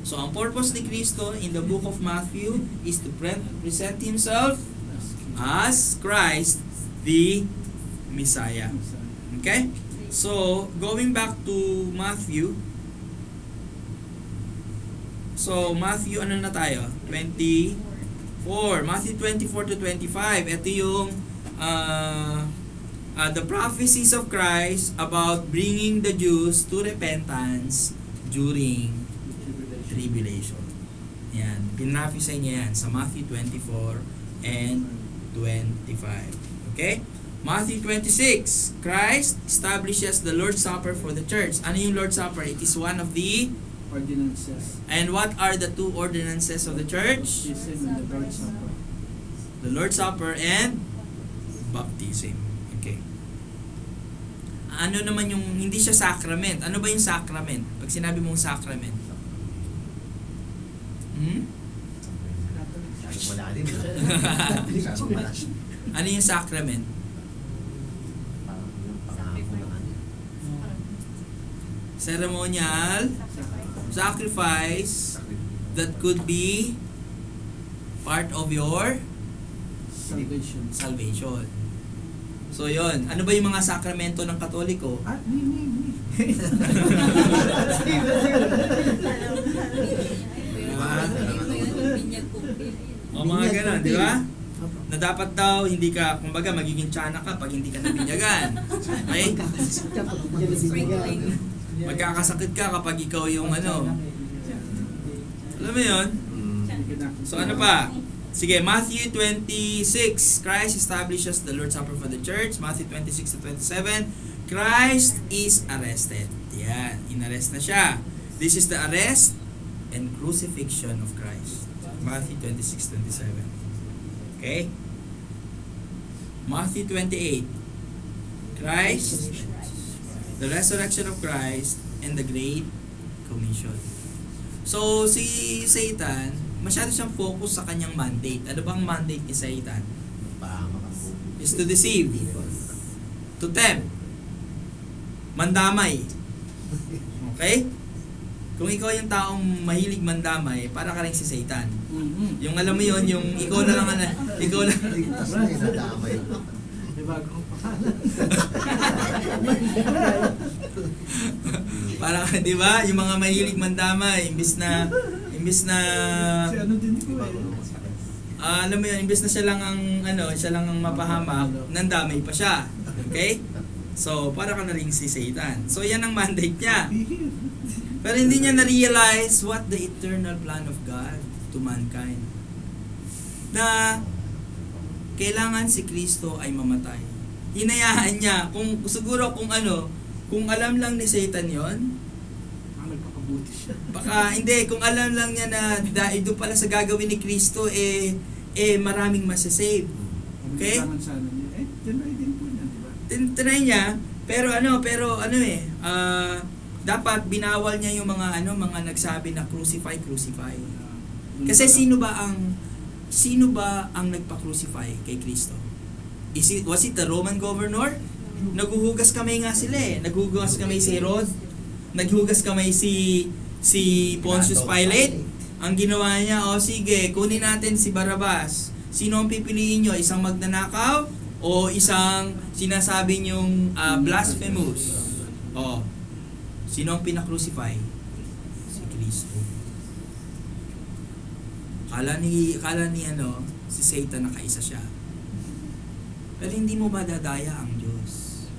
So ang purpose ni Kristo in the book of Matthew is to present Himself as Christ the Messiah. Okay? So, going back to Matthew. So, Matthew, ano na tayo? 24. Matthew 24 to 25. Ito yung the prophecies of Christ about bringing the Jews to repentance during tribulation. Yan. Pinraphesy niya yan sa Matthew 24 and 25. Okay? Matthew 26, Christ establishes the Lord's Supper for the church. Ano yung Lord's Supper? It is one of the... Ordinances. And what are the two ordinances of the church? Baptism and the Lord's Supper. The Lord's Supper and baptism. Okay. Ano naman yung... Hindi siya sacrament. Ano ba yung sacrament? Pag sinabi mong sacrament. Malalim. Ano yung sacrament? Ceremonial sacrifice that could be part of your Salvation. salvation. So yon, ano ba yung mga sakramento ng Katoliko? Me. O mga ganun, di ba? Na dapat daw hindi ka, kumbaga magiging tiyanak ka pag hindi ka nabinyagan. Okay? Magkakasakit ka kapag ikaw yung ano. Alam mo yun? So ano pa? Sige, Matthew 26, Christ establishes the Lord's Supper for the church. Matthew 26 to 27, Christ is arrested. Yan, inarrest na siya. This is the arrest and crucifixion of Christ. Matthew 26, 27. Okay? Matthew 28, Christ, the resurrection of Christ, and the Great Commission. So, si Satan, masyado siyang focus sa kanyang mandate. Ano bang mandate ni Satan? Is to deceive, to tempt, mandamay. Okay? Kung ikaw yung taong mahilig mandamay, para ka rin si Satan. Yung alam mo yun, yung ikaw na lang, ikaw lang. Ligtas na yung nadamay. May bagong pangalan. Para ka, di ba? Yung mga mahilig mandamay, imbis na Si ano din ko alam mo yun, imbes na siya lang ang mapahamak, nandamay pa siya. Okay? So, para ka na rin si Satan. So, yan ang mandate niya. Pero hindi niya na-realize what the eternal plan of God to mankind. Na kailangan si Kristo ay mamatay. Hinayaan niya, kung alam lang ni Satan yon, nagpakabuti siya. baka hindi, kung alam lang niya na dahil doon pala sa gagawin ni Kristo, maraming masasave. Okay? Kailangan sana niya. Tinry din po niya, di ba? Tinry niya, pero dapat binawal niya yung mga nagsabi na crucify. Kasi sino ba ang nagpa-crucify kay Kristo? Was it the Roman governor? Naghuhugas kamay nga sila eh. Naghuhugas kamay si Herod. Naghuhugas kamay si Pontius Pilate. Ang ginawa niya, sige, kunin natin si Barrabas. Sino ang pipiliin nyo? Isang magnanakaw o isang sinasabi niyong blasphemous? Sino ang pinakrucify? Si Kristo. Kala ni si Satan nakaisa siya. Pero hindi mo madadaya ang Diyos.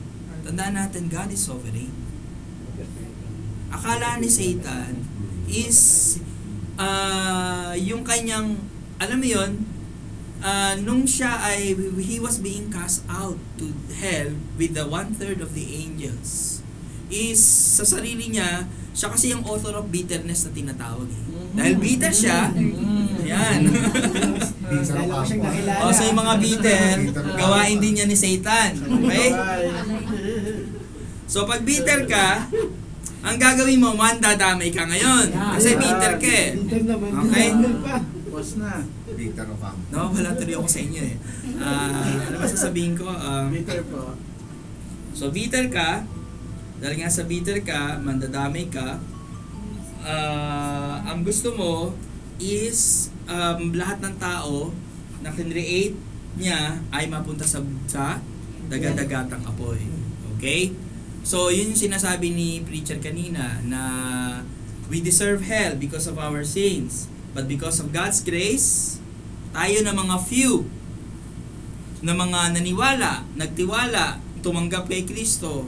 Tandaan natin, God is sovereign. Akala ni Satan is yung kanyang, alam mo yun, nung he was being cast out to hell with the 1/3 of the angels. is sa sarili niya, siya kasi yung author of bitterness na tinatawag eh. Dahil bitter siya, yan. Bitter Kailan ko siyang kapwa. nakilala. O, so yung mga bitter, gawain din niya ni Satan. Okay? So pag bitter ka, ang gagawin mo, mandadamay ka ngayon. Kasi bitter ka eh. Bitter naman. Okay? Bitter pa. Was na. Bitter of am. Nawawala tuloy ako sa inyo eh. Ano ba sasabihin ko? Bitter po. So bitter ka, dahil nga sa bitter ka, mandadamay ka, ang gusto mo is lahat ng tao na kinreate niya ay mapunta sa dagat-dagatang apoy. Okay? So, yun yung sinasabi ni preacher kanina na we deserve hell because of our sins. But because of God's grace, tayo na mga few na mga naniwala, nagtiwala, tumanggap kay Kristo,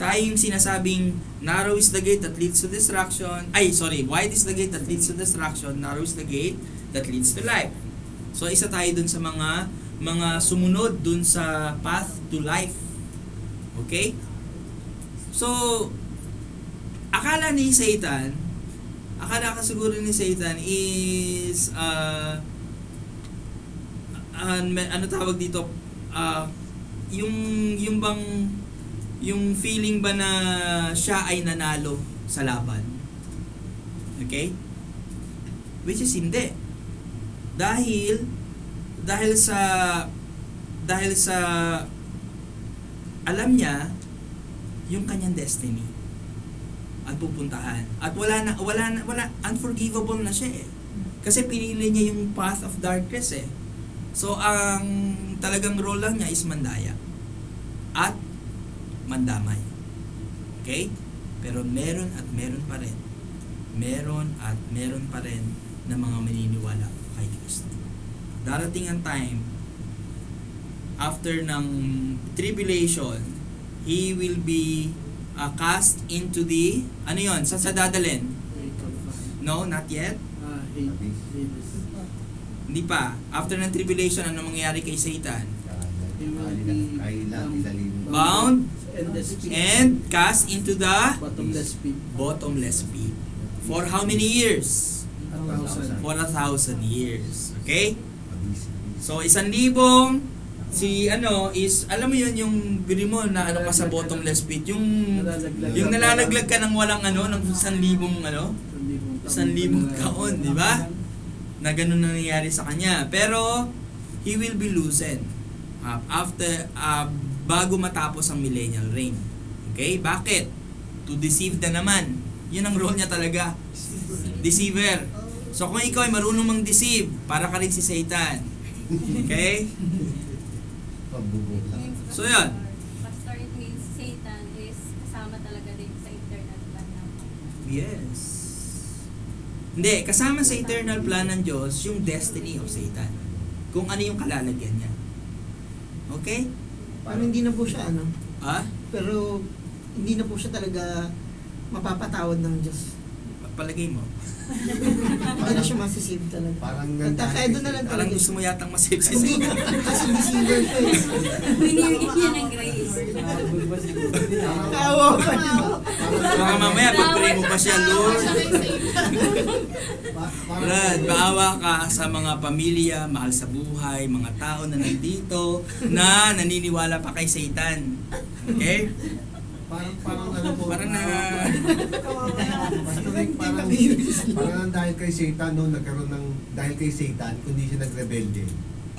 tayo yung sinasabing narrow is the gate that leads to destruction. Wide is the gate that leads to destruction, narrow is the gate that leads to life. So isa tayo dun sa mga sumunod dun sa path to life. Okay? So akala ka siguro ni Satan is ano tawag dito, yung feeling ba na siya ay nanalo sa laban. Okay? Which is hindi. Dahil sa alam niya yung kanyang destiny at pupuntahan. At wala unforgivable na siya eh. Kasi pinili niya yung path of darkness eh. So ang talagang role lang niya is mandaya at mandamay. Okay? Pero meron pa rin. Meron pa rin na mga maniniwala kay Kristo. Darating ang time after ng tribulation, he will be cast into the sa dadalhin? No, not yet. Hindi pa. After ng tribulation, ano mangyayari kay Satan? Bound and cast into the Bottomless pit. bottomless pit. For how many years? 1,000. For 1,000 years. Okay? So 1,000 is alam mo yun yung bili mo na ka sa bottomless pit, yung nalalaglag ka ng walang ng 1,000 1,000 taon, di ba? Na ganun na nangyayari sa kanya. Pero he will be loosened after bago matapos ang millennial reign. Okay? Bakit? To deceive na naman. Yun ang role niya talaga. Deceiver. So kung ikaw ay marunong mang-deceive, para ka rin si Satan. Okay? So yun. Pastor, it means Satan is kasama talaga din sa eternal plan ng Yes. Hindi, kasama sa eternal plan ng Diyos yung destiny of Satan. Kung ano yung kalalagyan niya. Okay? Parang hindi na po siya Ah? pero hindi na po siya talaga mapapatawad ng Diyos. Palagay mo. Hindi na siya masisave talaga. Parang Nagkakaido na lang Parang talaga. gusto mo yatang masave si Hindi, Satan. kasi deceiver ko eh. Binibigyan niya ng grace. Kawa pa niya. Baka mamaya pag-pray mo pa siya, Lord. Brad, maawa ka sa mga pamilya, mahal sa buhay, mga tao na nandito na naniniwala pa kay Satan. Okay? Parang ano po. Parang parang dahil kay Satan, no, nagkaroon ng, dahil kay Satan, kundi siya nagrebelde,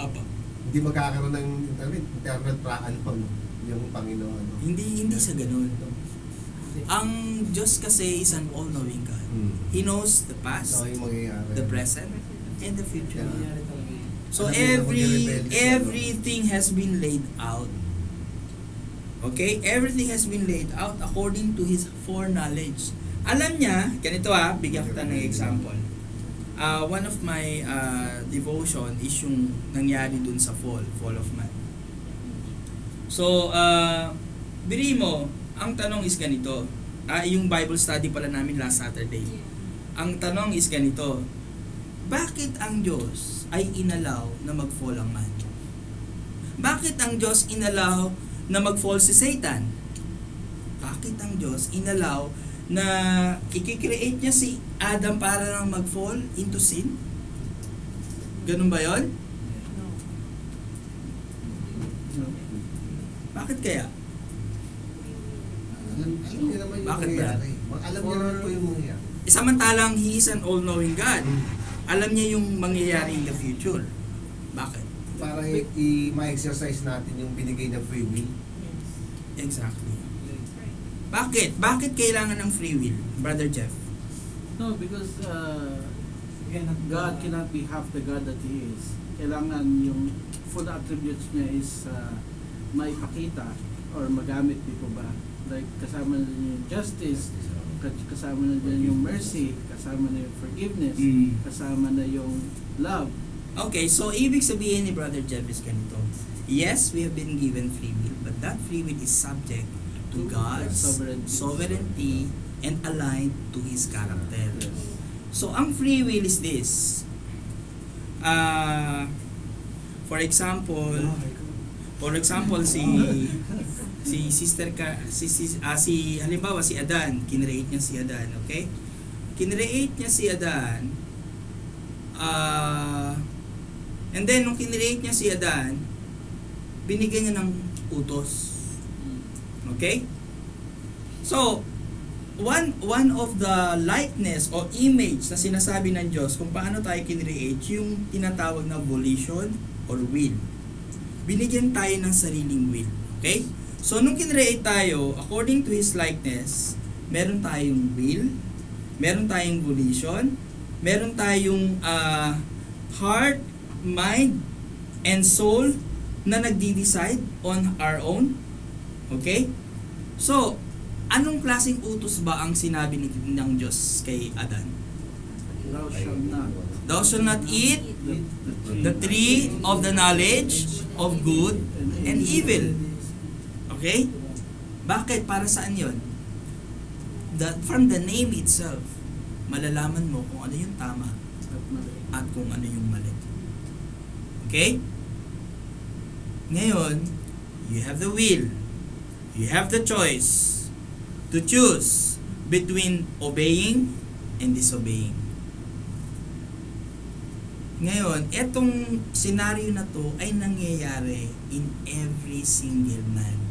Apa. hindi magkakaroon ng eternal yung Panginoon. No? Hindi sa ganun. Ang Diyos kasi is an all-knowing God. He knows the past, So, yung mangyayari. the present, and the future. Yeah. So Alam mo na everything has been laid out. Okay? Everything has been laid out according to His foreknowledge. Alam niya, ganito bigyan kita ng example. One of my devotion is yung nangyari dun sa fall of man. So, biri mo, ang tanong is ganito. Yung Bible study pala namin last Saturday. Ang tanong is ganito. Bakit ang Diyos ay inalaw na mag-fall ang man? Bakit ang Diyos inalaw na mag-fall si Satan? Bakit ang Diyos inalaw na i-create niya si Adam para lang mag-fall into sin? Ganun ba yon? Bakit kaya? Alam niyo naman yung Bakit, mangyayari. Alam niyo naman po yung mangyayari. Samantalang He is an all-knowing God. Alam niya yung mangyayari in the future. Bakit? Para ma-exercise natin yung binigay na free will. Exactly. Bakit? Bakit kailangan ng free will, Brother Jeff? No, because God cannot be half the God that He is. Kailangan yung full attributes niya is maipakita or magamit dito ba? Like kasama na yung justice, kasama na din yung mercy, kasama na yung forgiveness, kasama na yung love. Okay, so ibig sabihin ni Brother Jeff is ganito. Yes, we have been given free will, but that free will is subject to God's sovereignty and aligned to His character. So, ang free will is this. For example, si sister ka si halimbawa si Adan, kinreate niya si Adan, okay? Kinreate niya si Adan. And then nung kinreate niya si Adan, binigyan niya ng utos. Okay? So, one of the likeness o image na sinasabi ng Diyos kung paano tayo kinreate, yung tinatawag na volition or will. Binigyan tayo ng sariling will. Okay? So, nung kinreate tayo, according to His likeness, meron tayong will, meron tayong volition, meron tayong heart, mind, and soul na nagdi-decide on our own. Okay? So, anong klaseng utos ba ang sinabi ng Diyos kay Adan? Thou shalt not. Thou shalt not eat the tree of the knowledge of good and evil. Okay? Bakit? Para saan yon? From the name itself, malalaman mo kung ano yung tama at kung ano yung mali. Okay? Ngayon, you have the will. You have the choice to choose between obeying and disobeying. Ngayon, etong senaryo na to ay nangyayari in every single man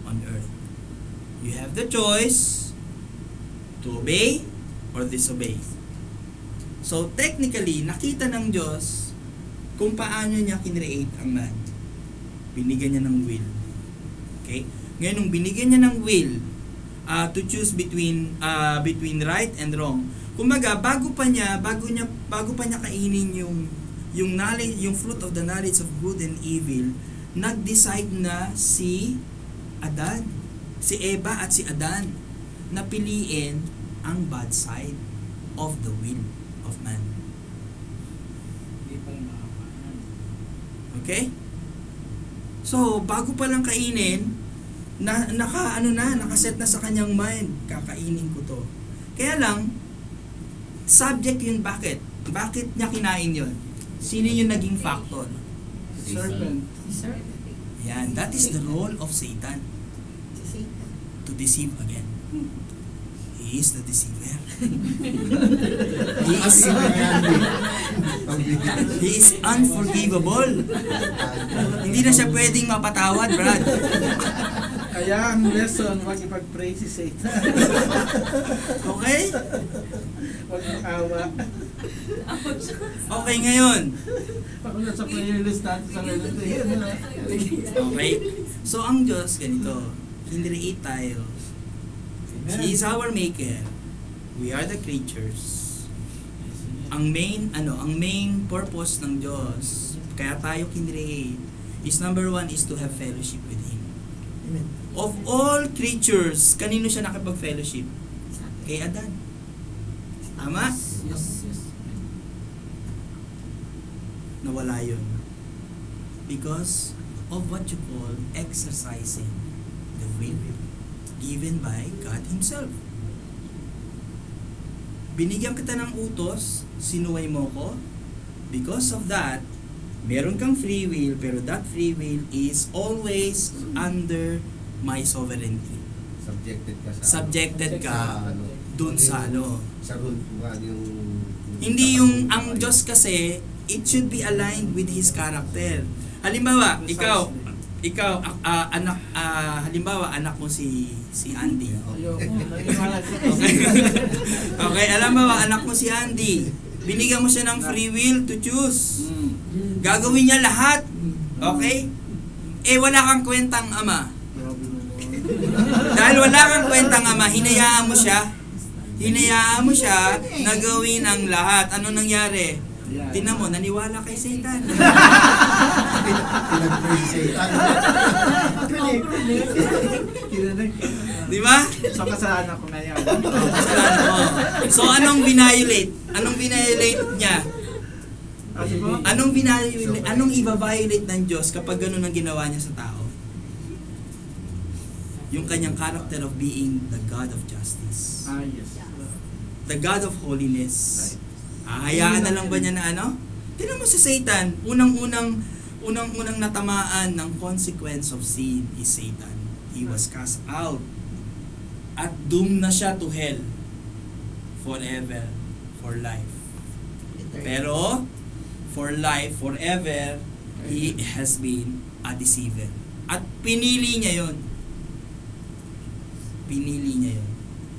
on earth. You have the choice to obey or disobey. So, technically, nakita ng Diyos kung paano niya kinreate ang man. Binigyan niya ng will. Okay? Ngayon, nung binigyan niya ng will to choose between right and wrong, kumbaga, bago pa niya kainin yung knowledge, yung fruit of the knowledge of good and evil, nag-decide na si Adan, si Eva at si Adan na piliin ang bad side of the will of man. Okay? So, bago pa lang kainin, nakaset na sa kanyang mind, kakainin ko to. Kaya lang, subject yun bakit? Bakit niya kinain yun? Sino yung naging factor? Serpent. Yan, that is the role of Satan. To deceive again. He is the deceiver. He is unforgivable. Hindi na siya pwedeng mapatawad, Brad. Kaya ang lesson, wag ipag-pray si Satan. Okay? Wag makawa. Okay ngayon. Ako na sa prayer list natin sa relative. Okay? So ang Diyos, ganito. Kinreate tayo. He is our maker. We are the creatures. Ang main purpose ng Diyos, kaya tayo kinreate, is number one is to have fellowship with Him. Amen. Of all creatures, kanino siya nakipag-fellowship? Kay Adan. Tama? Yes. Nawala yun. Because of what you call exercising the will given by God Himself. Binigyan kita ng utos, sinuway mo ko. Because of that, meron kang free will, pero that free will is always under my sovereignty. Subjected ka sa Subjected ka ano, dun sa ano. sa rule yung Hindi yung ang Diyos kasi, it should be aligned with His character. Halimbawa, halimbawa anak mo si Andy. Okay, alam mo ba, anak mo si Andy. Binigyan mo siya ng free will to choose. Gagawin niya lahat. Okay? Eh, wala kang kwentang ama. Dahil wala kang kwentang ama, hinayaan mo siya. Hinayaan mo siya na gawin ang lahat. Ano nangyari? Tingnan mo, naniwala kay Satan. Di ba? So, kasalanan ko na yan. Kasalanan mo. So, anong binayolate? Anong binayolate niya? Kasi po, Anong i-violate ng Diyos kapag ganun ang ginawa niya sa tao? Yung kanyang character of being the God of justice. yes. The God of holiness. Hayaan na lang ba niya na ano? Tingnan mo si Satan, unang-unang natamaan ng consequence of sin is Satan. He was cast out. At doomed na siya to hell forever, for life. Pero, for life, forever, he has been a deceiver. At pinili niya yon. Pinili niya yon.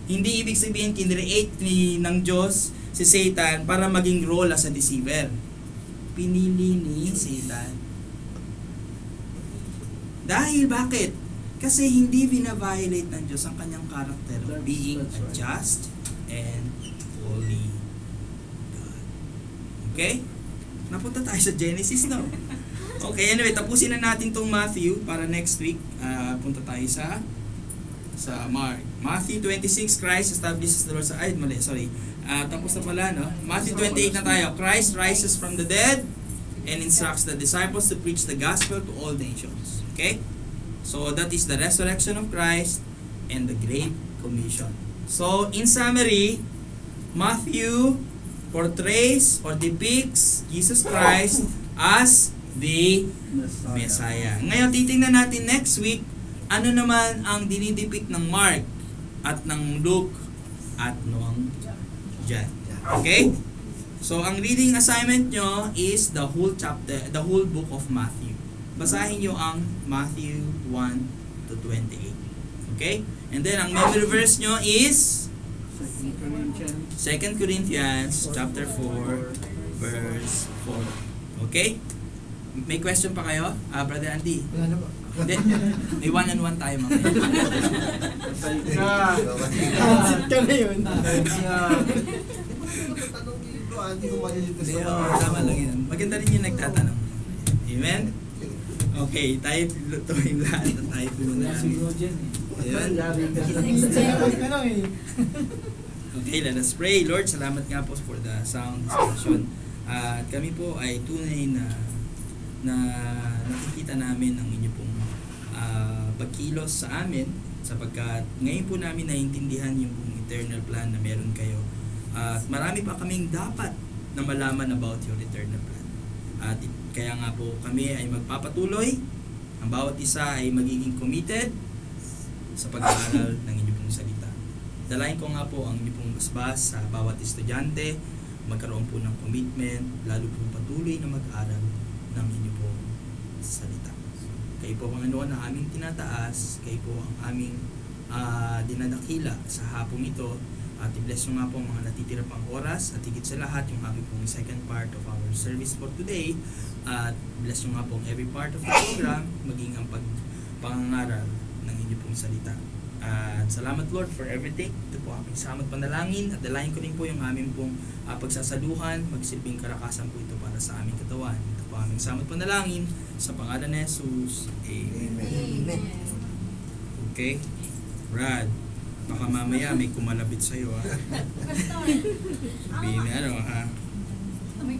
Hindi ibig sabihin kinreate ng Diyos si Satan para maging role as a deceiver. Pinili ni Satan. Dahil bakit? Kasi hindi bina-violate ng Diyos ang kanyang character of being a just and holy God. Okay? Napunta tayo sa Genesis, no? Okay, anyway, tapusin na natin tong Matthew para next week punta tayo sa Mark. Matthew 26, Christ establishes the Lord sa... Ay, mali, sorry. Tapos na pala, no? Matthew 28 na tayo. Christ rises from the dead and instructs the disciples to preach the gospel to all nations. Okay? So, that is the resurrection of Christ and the Great Commission. So, in summary, Matthew portrays or depicts Jesus Christ as the Messiah. Ngayon, titingnan natin next week ano naman ang dinidepict ng Mark at ng Luke at ng John. Okay? So, ang reading assignment nyo is the whole chapter, the whole book of Matthew. Basahin nyo ang Matthew 1 to 28. Okay? And then, ang memory verse nyo is 2 Corinthians chapter 4 verse 4. Okay? May question pa kayo? Brother Andy? Wala na ba? Hindi. May one-on-one tayo mamaya. Transit ka na yun. Hindi, tama lang yan. Maganda rin yung nagtatanong. Amen? Okay, tayo lutuin lahat at tayo muna. Ayan. Okay, let us pray. Lord, salamat nga po for the sound discussion. At kami po ay tunay na nakikita namin ang inyo pong pagkilos sa amin sapagkat ngayon po namin naiintindihan yung pong eternal plan na meron kayo. At marami pa kaming dapat na malaman about your eternal plan. At kaya nga po kami ay magpapatuloy. Ang bawat isa ay magiging committed sa pag-aaral ng inyong pong salita. Dalayan ko nga po ang inyong pong basbas sa bawat estudyante, magkaroon po ng commitment, lalo po patuloy na mag-aral ng inyong pong salita. Kayo po Panginoon ang aming tinataas, kayo po ang aming dinadakila sa hapong ito, at i-bless nyo nga po ang mga natitira pang oras at higit sa lahat yung aming pong second part of our service for today, at bless nyo nga po ang every part of the program, maging ang pangangaral ng inyong pong salita. At salamat Lord for everything. Ito po aming samot panalangin at dalayan ko rin po yung aming pong pagsasaluhan, magsilbing karakasan po ito para sa aming katawan. Ito po aming samot panalangin sa pangalan ni Jesus. Amen. Amen. Okay? Brad, baka mamaya may kumalabit sa'yo ha. Sabihin na ano ha. May